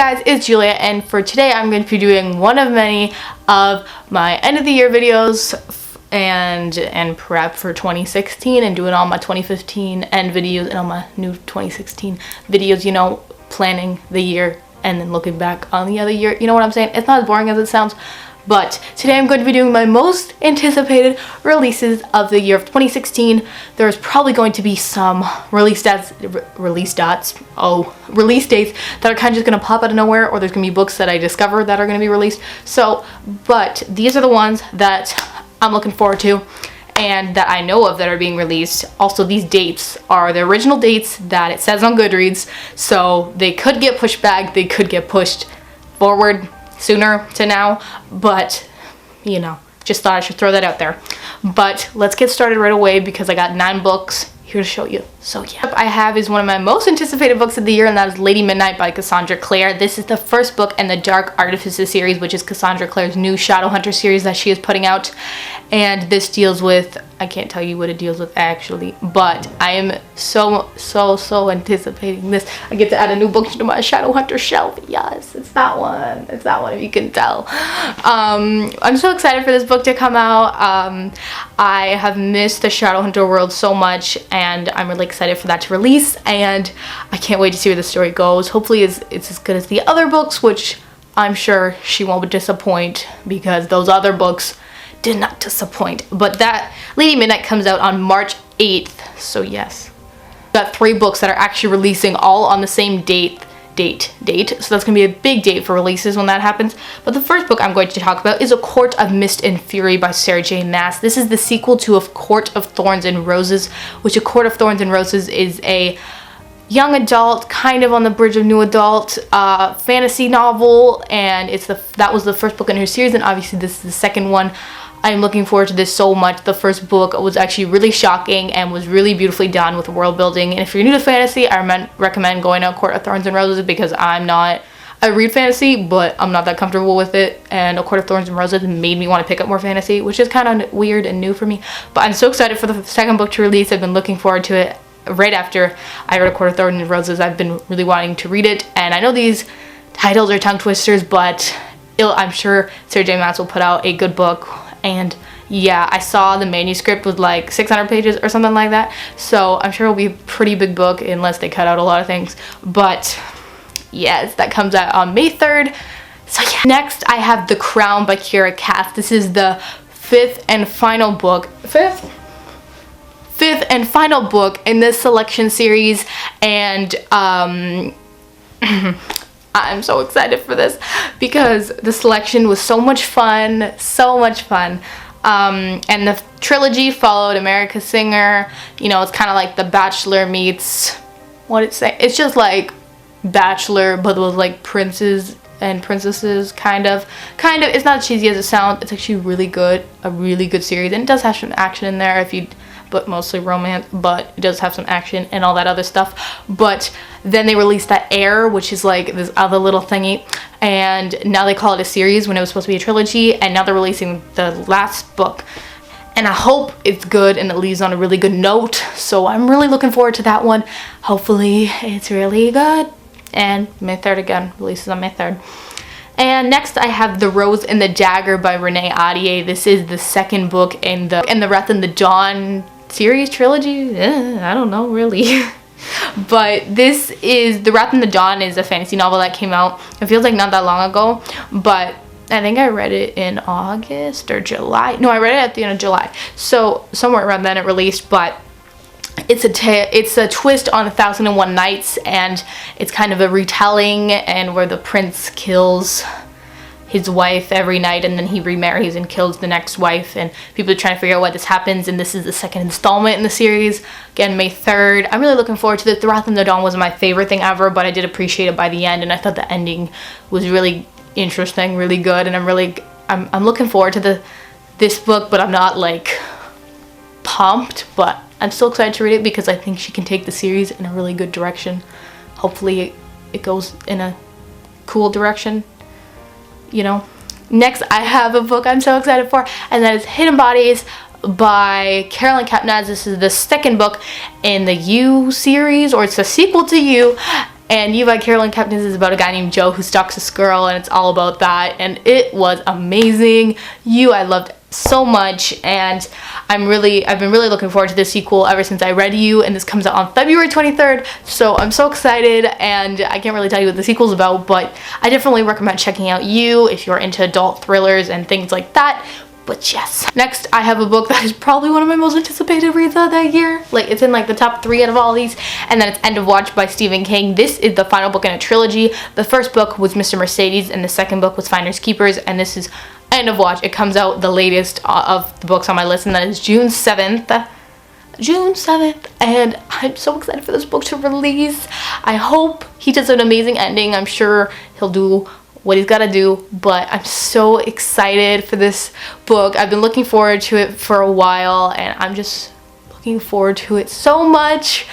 guys, it's Julia, and for today I'm going to be doing one of many of my end of the year videos and prep for 2016 and doing all my 2015 end videos and all my new 2016 videos, you know, planning the year and then looking back on the other year. You know what I'm saying? It's not as boring as it sounds. But today I'm going to be doing my most anticipated releases of the year of 2016. There's probably going to be some release dates that are kind of just going to pop out of nowhere, or there's going to be books that I discovered that are going to be released. So, but these are the ones that I'm looking forward to and that I know of that are being released. Also, these dates are the original dates that it says on Goodreads, so they could get pushed back, they could get pushed forward sooner to now, but you know, just thought I should throw that out there. But let's get started right away because I got 9 books here to show you. So yeah, what I have is one of my most anticipated books of the year, and that is Lady Midnight by Cassandra Clare. This is the first book in the Dark Artifices series, which is Cassandra Clare's new Shadowhunter series that she is putting out. And this deals with, I can't tell you what it deals with actually, but I am so anticipating this. I get to add a new book to my Shadowhunter shelf. Yes, it's that one. It's that one, if you can tell. I'm so excited for this book to come out. I have missed the Shadowhunter world so much, and I'm really excited for that to release, and I can't wait to see where the story goes. Hopefully it's as good as the other books, which I'm sure she won't disappoint because those other books did not disappoint. But that Lady Midnight comes out on March 8th, so yes. Got 3 books that are actually releasing all on the same date, so that's gonna be a big date for releases when that happens. But the first book I'm going to talk about is A Court of Mist and Fury by Sarah J. Maas. This is the sequel to A Court of Thorns and Roses, which A Court of Thorns and Roses is a young adult, kind of on the bridge of new adult fantasy novel, and that was the first book in her series, and obviously this is the second one. I'm looking forward to this so much. The first book was actually really shocking and was really beautifully done with world building. And if you're new to fantasy, I recommend going to A Court of Thorns and Roses because I read fantasy, but I'm not that comfortable with it. And A Court of Thorns and Roses made me want to pick up more fantasy, which is kind of weird and new for me. But I'm so excited for the second book to release. I've been looking forward to it. Right after I read A Court of Thorns and Roses, I've been really wanting to read it. And I know these titles are tongue twisters, but I'm sure Sarah J. Maas will put out a good book. And yeah, I saw the manuscript was like 600 pages or something like that, so I'm sure it'll be a pretty big book unless they cut out a lot of things. But yes, that comes out on May 3rd. So yeah. Next I have The Crown by Kiera Cass. This is the fifth and final book in this selection series, and I'm so excited for this because the selection was so much fun. And the trilogy followed America's Singer. You know, it's kind of like The Bachelor meets, it's just like Bachelor but with like princes and princesses, kind of. It's not as cheesy as it sounds. It's actually a really good series, and it does have some action in there but mostly romance, but it does have some action and all that other stuff. But then they released that Air, which is like this other little thingy, and now they call it a series when it was supposed to be a trilogy, and now they're releasing the last book. And I hope it's good and it leaves on a really good note, so I'm really looking forward to that one. Hopefully it's really good. And May 3rd again, releases on May 3rd. And next I have The Rose and the Jagger by Renee Ahdieh. This is the second book in the Wrath and the Dawn series trilogy. I don't know really. But this is The Wrath and the Dawn is a fantasy novel that came out, it feels like not that long ago, but I think I read it in August or July. No, I read it at the end of July, so somewhere around then it released. But it's a twist on 1001 Nights, and it's kind of a retelling, and where the prince kills his wife every night and then he remarries and kills the next wife, and people are trying to figure out why this happens, and this is the second installment in the series. Again, May 3rd. I'm really looking forward to this. The Wrath and the Dawn wasn't my favorite thing ever, but I did appreciate it by the end, and I thought the ending was really interesting, really good, and I'm looking forward to this book, but I'm not like pumped, but I'm still excited to read it because I think she can take the series in a really good direction. Hopefully it goes in a cool direction. You know. Next I have a book I'm so excited for, and that is Hidden Bodies by Carolyn Kapnaz. This is the second book in the You series, or it's a sequel to You, And You by Carolyn Kepnes is about a guy named Joe who stalks this girl, and it's all about that, and it was amazing. You, I loved so much, and I've been really looking forward to this sequel ever since I read You, and this comes out on February 23rd, so I'm so excited, and I can't really tell you what the sequel's about, but I definitely recommend checking out You if you're into adult thrillers and things like that. But yes. Next, I have a book that is probably one of my most anticipated reads of that year. Like, it's in like the top 3 out of all these. And then it's End of Watch by Stephen King. This is the final book in a trilogy. The first book was Mr. Mercedes, and the second book was Finders Keepers, and this is End of Watch. It comes out the latest of the books on my list, and that is June 7th. June 7th, and I'm so excited for this book to release. I hope he does an amazing ending. I'm sure he'll do what he's got to do, but I'm so excited for this book. I've been looking forward to it for a while, and I'm just looking forward to it so much.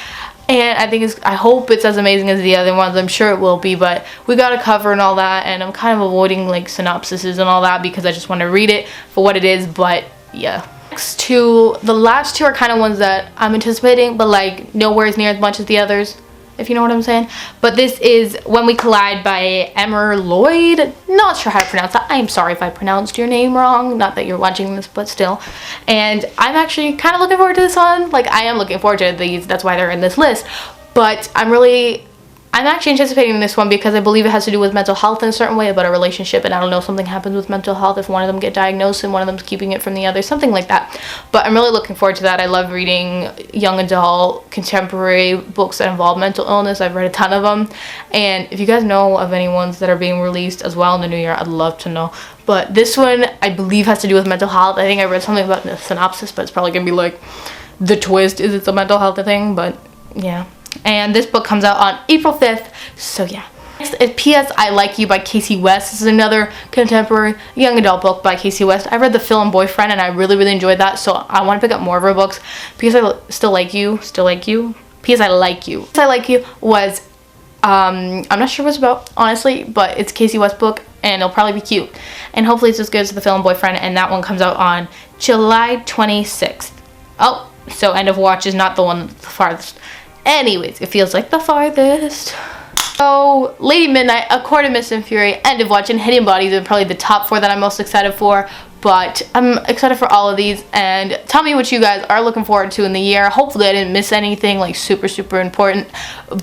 And I hope it's as amazing as the other ones. I'm sure it will be, but we got a cover and all that, and I'm kind of avoiding like synopsises and all that because I just want to read it for what it is. But yeah. Next two, the last two are kind of ones that I'm anticipating, but like nowhere as near as much as the others, if you know what I'm saying. But this is When We Collide by Emmer Lloyd. Not sure how to pronounce that. I'm sorry if I pronounced your name wrong. Not that you're watching this, but still. And I'm actually kind of looking forward to this one. Like, I am looking forward to these. That's why they're in this list. But I'm actually anticipating this one because I believe it has to do with mental health in a certain way, about a relationship, and I don't know, something happens with mental health if one of them get diagnosed and one of them's keeping it from the other, something like that. But I'm really looking forward to that. I love reading young adult contemporary books that involve mental illness. I've read a ton of them, and if you guys know of any ones that are being released as well in the new year, I'd love to know. But this one I believe has to do with mental health. I think I read something about the synopsis, but it's probably gonna be like the twist is it's a mental health thing, but yeah. And this book comes out on April 5th, so yeah. Next is P.S. I Like You by Casey West. This is another contemporary young adult book by Casey West. I read The Film Boyfriend, and I really enjoyed that, so I want to pick up more of her books. P.S. I Still Like You, P.S. I Like You. P.S. I Like You was, I'm not sure what it's about, honestly, but it's a Casey West book, and it'll probably be cute. And hopefully it's as good as The Film Boyfriend, and that one comes out on July 26th. Oh, so End of Watch is not the one that's the farthest. Anyways, it feels like the farthest. So, Lady Midnight, A Court of Mist and Fury, End of Watch, and Hidden Bodies are probably the top 4 that I'm most excited for. But I'm excited for all of these, and tell me what you guys are looking forward to in the year. Hopefully I didn't miss anything like super important.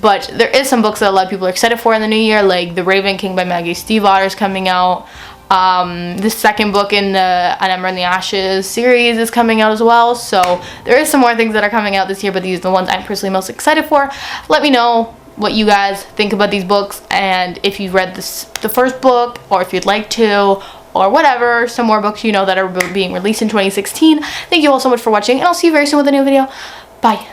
But there is some books that a lot of people are excited for in the new year, like The Raven King by Maggie Stiefvater is coming out. The second book in the An Ember in the Ashes series is coming out as well, so there is some more things that are coming out this year, but these are the ones I'm personally most excited for. Let me know what you guys think about these books, and if you've read the first book, or if you'd like to, or whatever, some more books you know that are being released in 2016. Thank you all so much for watching, and I'll see you very soon with a new video. Bye.